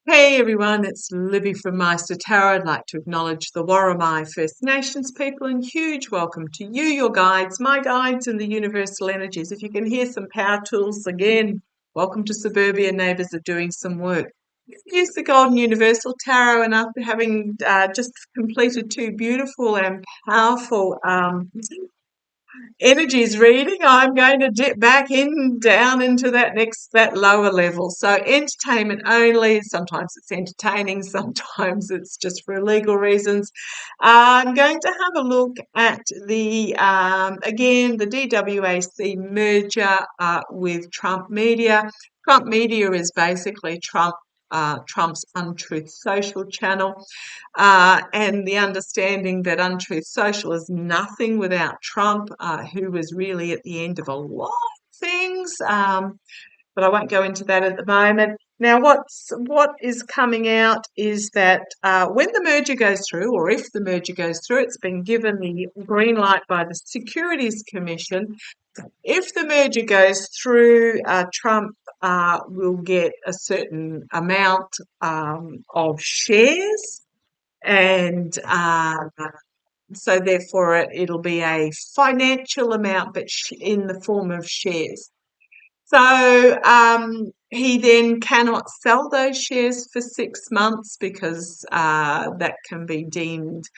Hey everyone, it's Libby from maighstirtarot. I'd like to acknowledge the Worimi First Nations people and huge welcome to you, your guides, my guides, and the universal energies. If you can hear some power tools again, welcome to Suburbia. Neighbours are doing some work. Use the Golden Universal Tarot, and after having just completed two beautiful and powerful energies reading, I'm going to dip back in down into that lower level. So entertainment only. Sometimes it's entertaining, sometimes it's just for legal reasons. I'm going to have a look at the again the DWAC merger with Trump Media. Trump Media is basically Trump's Untruth Social channel, and the understanding that Untruth Social is nothing without Trump, who was really at the end of a lot of things, but I won't go into that at the moment. Now, what is coming out is that when the merger goes through, or if the merger goes through, it's been given the green light by the Securities Commission. If the merger goes through, Trump will get a certain amount of shares, and so therefore it'll be a financial amount, but in the form of shares. So he then cannot sell those shares for 6 months because that can be deemed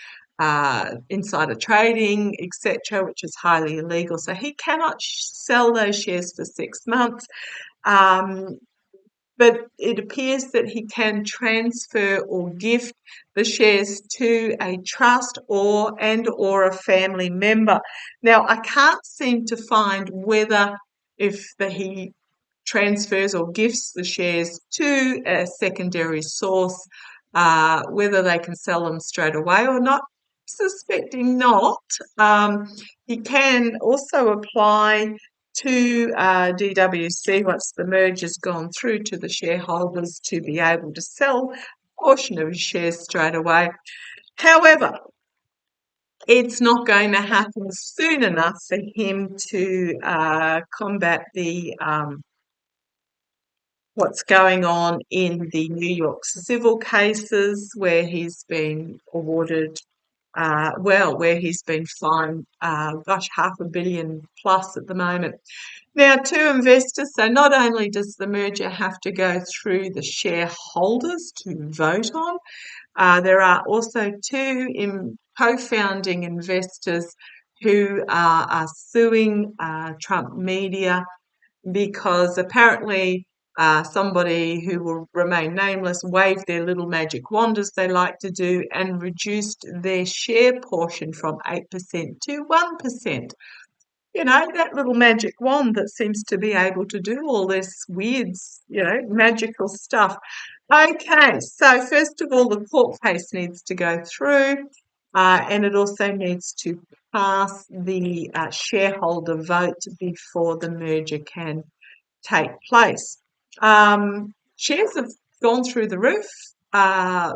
insider trading, etc., which is highly illegal. So he cannot sell those shares for 6 months. But it appears that he can transfer or gift the shares to a trust or a family member. Now, I can't seem to find whether if he transfers or gifts the shares to a secondary source, whether they can sell them straight away or not. Suspecting not. He can also apply to DWC once the merger's gone through to the shareholders to be able to sell a portion of his shares straight away. However, it's not going to happen soon enough for him to combat the what's going on in the New York civil cases where he's been awarded where he's been fined, $500 million plus at the moment. Now, to investors, so not only does the merger have to go through the shareholders to vote on, there are also two co-founding investors who are suing Trump Media because apparently somebody who will remain nameless waved their little magic wand, as they like to do, and reduced their share portion from 8% to 1%. You know, that little magic wand that seems to be able to do all this weird, magical stuff. Okay, so first of all, the court case needs to go through, and it also needs to pass the shareholder vote before the merger can take place. Shares have gone through the roof, but I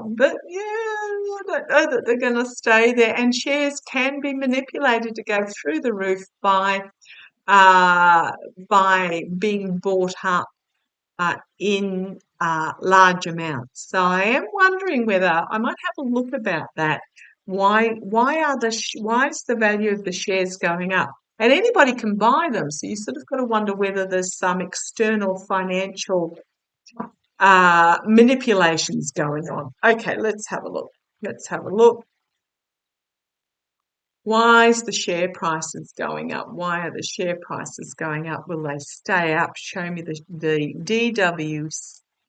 don't know that they're going to stay there. And shares can be manipulated to go through the roof by being bought up in large amounts. So I am wondering whether I might have a look about that. Why is the value of the shares going up? And anybody can buy them, so you sort of got to wonder whether there's some external financial manipulations going on. Okay, let's have a look. Why is the share prices going up? Why are the share prices going up? Will they stay up? Show me the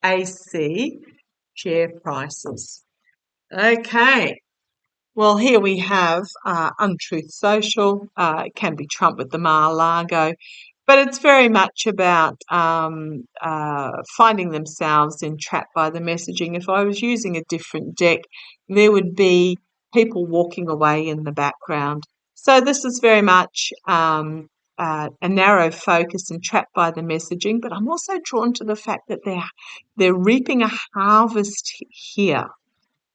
DWAC share prices. Okay. Well, here we have Untruth Social. It can be Trump with the Mar-a-Lago, but it's very much about finding themselves entrapped by the messaging. If I was using a different deck, there would be people walking away in the background. So this is very much a narrow focus and trapped by the messaging, but I'm also drawn to the fact that they're reaping a harvest here.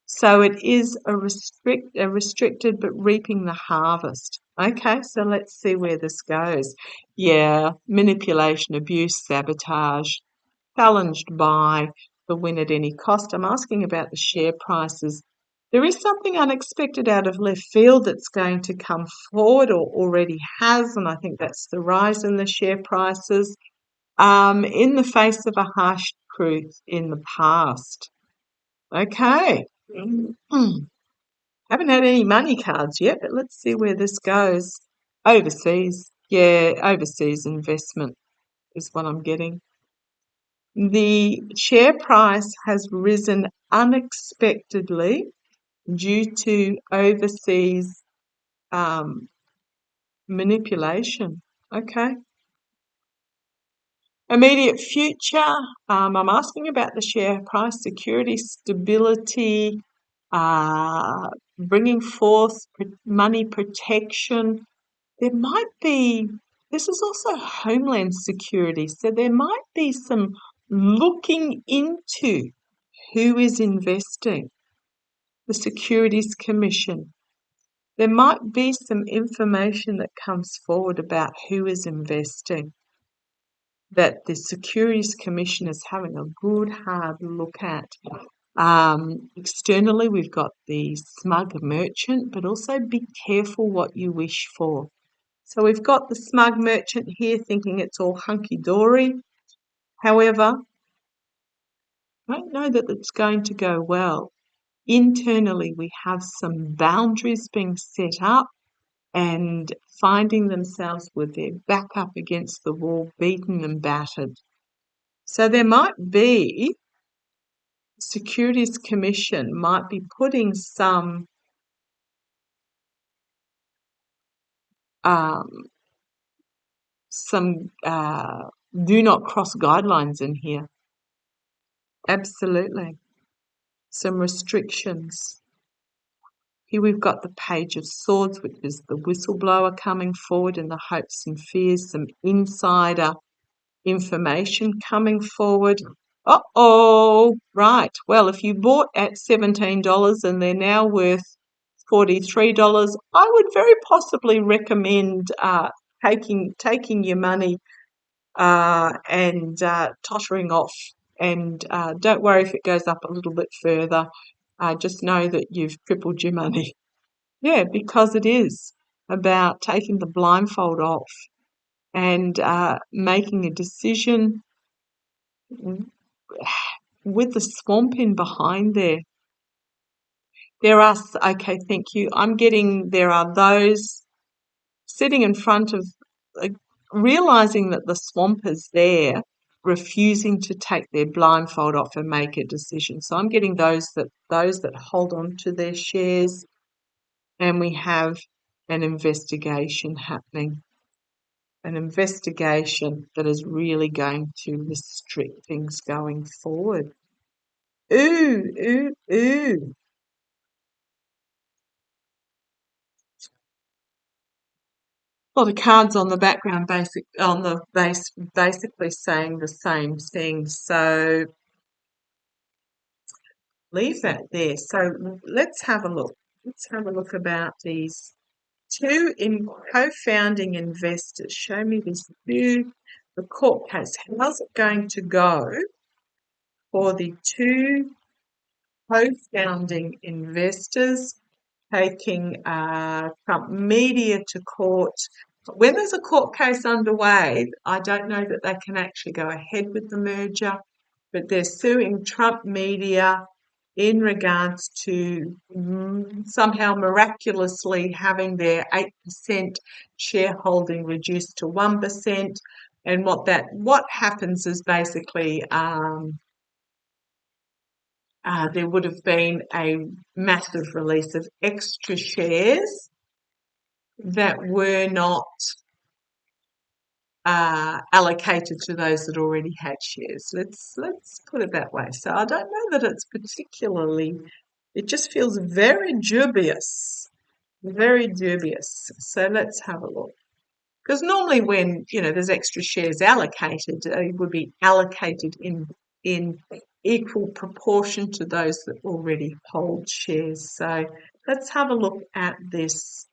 So it is a restricted but reaping the harvest. Okay, so let's see where this goes. Yeah, manipulation, abuse, sabotage, challenged by, the win at any cost. I'm asking about the share prices. There is something unexpected out of left field that's going to come forward or already has, and I think that's the rise in the share prices in the face of a harsh truth in the past. Okay. Haven't had any money cards yet, but let's see where this goes. Overseas. Yeah, overseas investment is what I'm getting. The share price has risen unexpectedly due to overseas manipulation. Okay. Immediate future. I'm asking about the share price, security, stability, bringing forth money protection. There might be, this is also homeland security, so there might be some looking into who is investing. The Securities Commission. There might be some information that comes forward about who is investing that the Securities Commission is having a good hard look at. Externally, we've got the smug merchant, but also be careful what you wish for. So we've got the smug merchant here thinking it's all hunky-dory. However, I don't know that it's going to go well. Internally, we have some boundaries being set up and finding themselves with their back up against the wall, beaten and battered. So there might be, Securities Commission might be putting some do not cross guidelines in here. Absolutely. Some restrictions. Here we've got the Page of Swords, which is the whistleblower coming forward in the hopes and fears, some insider information coming forward. Uh-oh, right. Well, if you bought at $17 and they're now worth $43, I would very possibly recommend taking your money and tottering off. And don't worry if it goes up a little bit further. Just know that you've tripled your money. Yeah, because it is about taking the blindfold off and making a decision with the swamp in behind there. There are, okay, thank you. I'm getting, there are those sitting in front of, realizing that the swamp is there, refusing to take their blindfold off and make a decision. So I'm getting those that hold on to their shares, and we have an investigation happening. An investigation that is really going to restrict things going forward. Ooh, ooh, ooh. Well, the cards on the background basically saying the same thing. So leave that there. So let's have a look. Let's have a look about these two co-founding investors. Show me this two, the court case. How's it going to go for the two co-founding investors taking Trump media to court? When there's a court case underway, I don't know that they can actually go ahead with the merger, but they're suing Trump media in regards to somehow miraculously having their 8% shareholding reduced to 1%. And what happens is basically there would have been a massive release of extra shares that were not allocated to those that already had shares. Let's put it that way. So I don't know that it's particularly. It just feels very dubious, very dubious. So let's have a look. Because normally when there's extra shares allocated, it would be allocated in equal proportion to those that already hold shares. So let's have a look at this.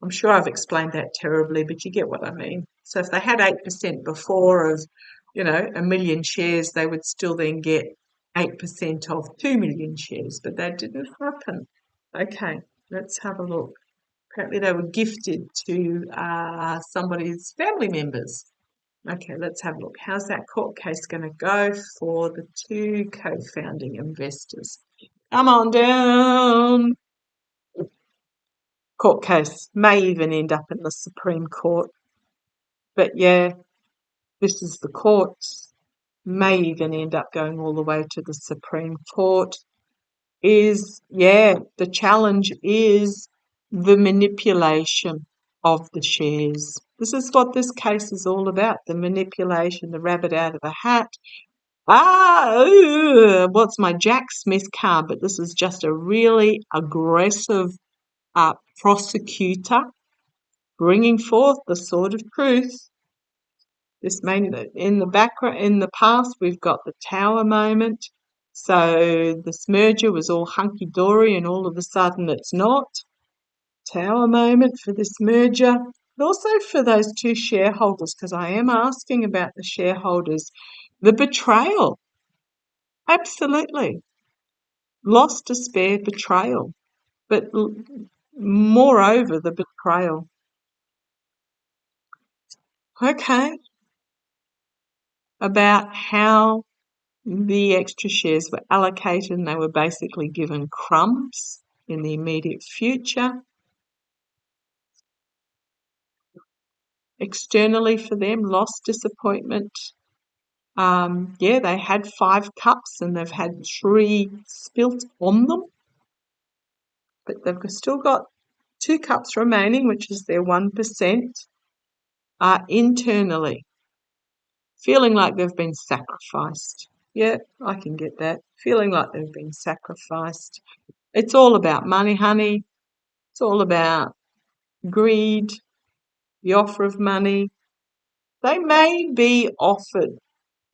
I'm sure I've explained that terribly, but you get what I mean. So if they had 8% before of, 1 million shares, they would still then get 8% of 2 million shares, but that didn't happen. Okay, let's have a look. Apparently they were gifted to somebody's family members. Okay, let's have a look. How's that court case going to go for the two co-founding investors? Come on down. Court case may even end up in the Supreme Court. But yeah, this is the courts. May even end up going all the way to the Supreme Court. The challenge is the manipulation of the shares. This is what this case is all about, the manipulation, the rabbit out of the hat. What's my Jack Smith card? But this is just a really aggressive prosecutor bringing forth the sword of truth. This may, in the background, in the past, we've got the Tower moment. So this merger was all hunky-dory and all of a sudden it's not. Tower moment for this merger. But also for those two shareholders, because I am asking about the shareholders. The betrayal. Absolutely. Lost, despair, betrayal. But moreover, the betrayal. Okay. About how the extra shares were allocated and they were basically given crumbs in the immediate future. Externally for them, lost, disappointment. They had 5 cups and they've had 3 spilt on them. But they've still got 2 cups remaining, which is their 1%. Internally, feeling like they've been sacrificed. Yeah, I can get that. Feeling like they've been sacrificed. It's all about money, honey. It's all about greed, the offer of money. They may be offered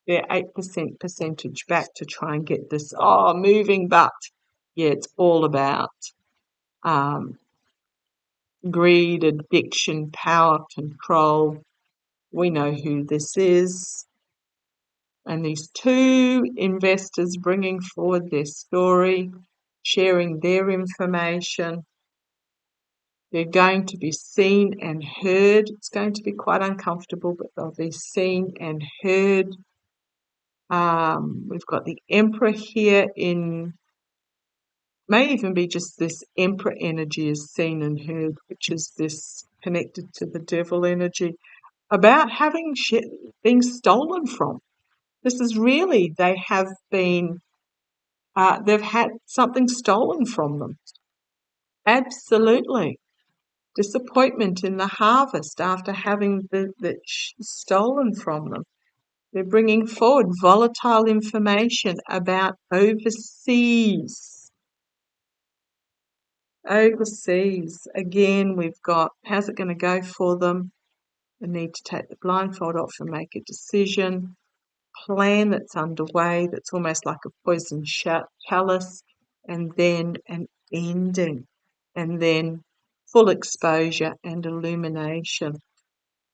their 8% percentage back to try and get this moving, but yeah, it's all about greed, addiction, power, control. We know who this is. And these two investors bringing forward their story, sharing their information. They're going to be seen and heard. It's going to be quite uncomfortable, but they'll be seen and heard. We've got the Emperor here may even be just this Emperor energy is seen and heard, which is this connected to the devil energy, about having being stolen from. This is really, they've had something stolen from them. Absolutely. Disappointment in the harvest after having the stolen from them. They're bringing forward volatile information about overseas. Overseas. Again, we've got, how's it going to go for them? They need to take the blindfold off and make a decision. Plan that's underway, that's almost like a poison chalice, and then an ending, and then full exposure and illumination.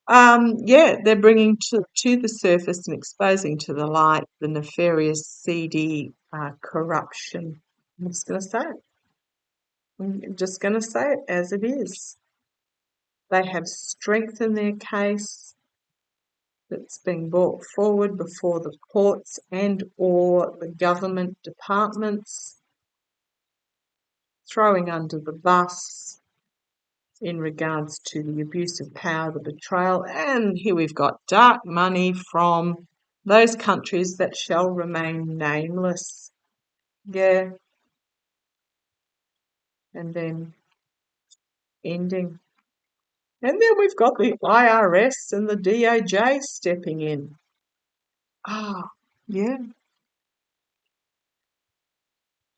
They're bringing to the surface and exposing to the light the nefarious, seedy corruption. I'm just going to say it. I'm just going to say it as it is. They have strengthened their case that's being brought forward before the courts and or the government departments, throwing under the bus in regards to the abuse of power, the betrayal, and here we've got dark money from those countries that shall remain nameless. Yeah. And then ending. And then we've got the IRS and the DOJ stepping in. Yeah.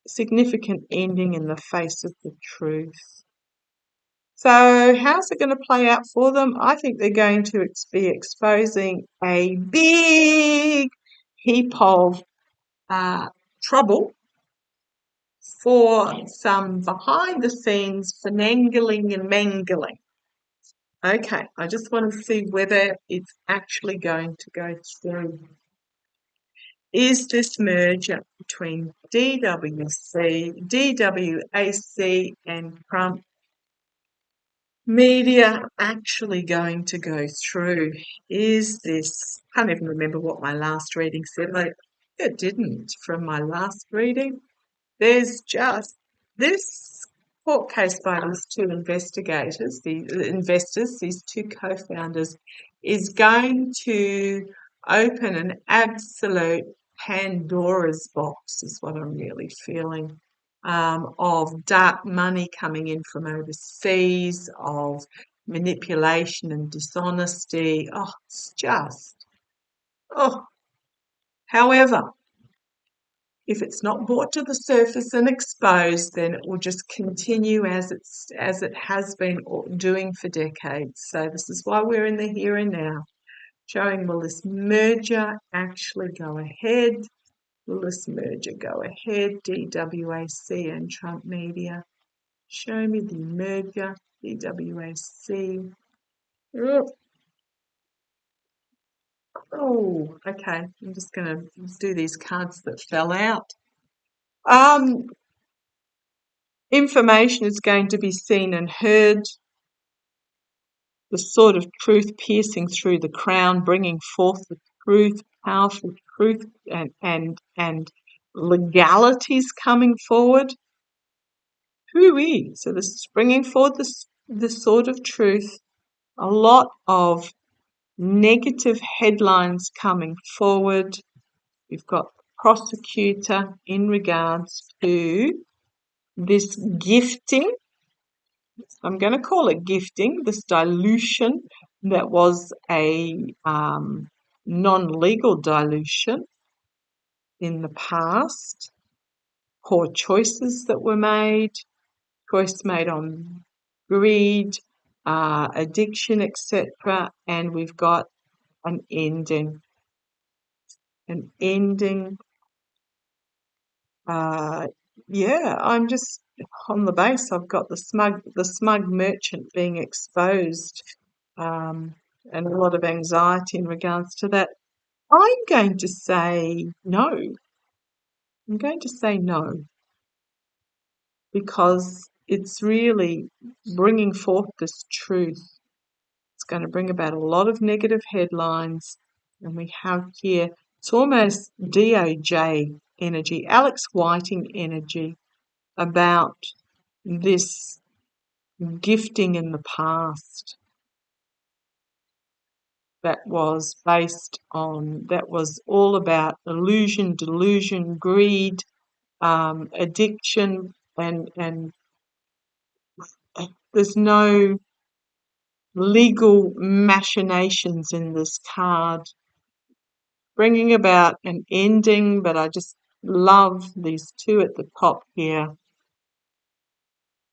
Significant ending in the face of the truth. So how's it going to play out for them? I think they're going to be exposing a big heap of trouble for some behind-the-scenes finagling and mangling. Okay, I just want to see whether it's actually going to go through. is this merger between DWAC, and Trump media actually going to go through? Is this, I can't even remember what my last reading said. It didn't from my last reading. There's just this court case by these two investigators, the investors, these two co-founders, is going to open an absolute Pandora's box, is what I'm really feeling, of dark money coming in from overseas, of manipulation and dishonesty. Oh, it's just, oh, however, if it's not brought to the surface and exposed, then it will just continue as it has been doing for decades. So this is why we're in the here and now, showing, will this merger actually go ahead? Will this merger go ahead? DWAC and Trump media. Show me the merger, DWAC. Oh, okay. I'm just going to do these cards that fell out. Information is going to be seen and heard. The sword of truth piercing through the crown, bringing forth the truth, powerful truth, and legalities coming forward. Hooey! So this is bringing forward the sword of truth. A lot of negative headlines coming forward. We've got the prosecutor in regards to this gifting. I'm going to call it gifting, this dilution that was a non-legal dilution in the past, poor choices that were made, choice made on greed, addiction, etc. And we've got an ending. An ending. Yeah, I'm just on the base. I've got the smug merchant being exposed, and a lot of anxiety in regards to that. I'm going to say no. I'm going to say no, because it's really bringing forth this truth. It's going to bring about a lot of negative headlines, and we have here, it's almost DOJ energy, Alex Whiting energy, about this gifting in the past that was all about illusion, delusion, greed, addiction, and there's no legal machinations in this card, bringing about an ending. But I just love these two at the top here.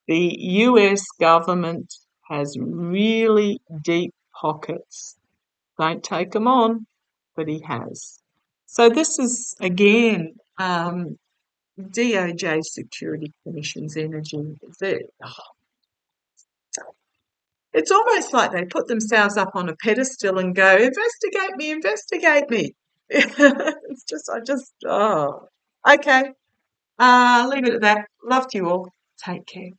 The US government has really deep pockets. Don't take them on, but he has. So this is, again, DOJ Security Commission's energy. It's almost like they put themselves up on a pedestal and go, investigate me, investigate me. It's just, okay. Leave it at that. Love to you all. Take care.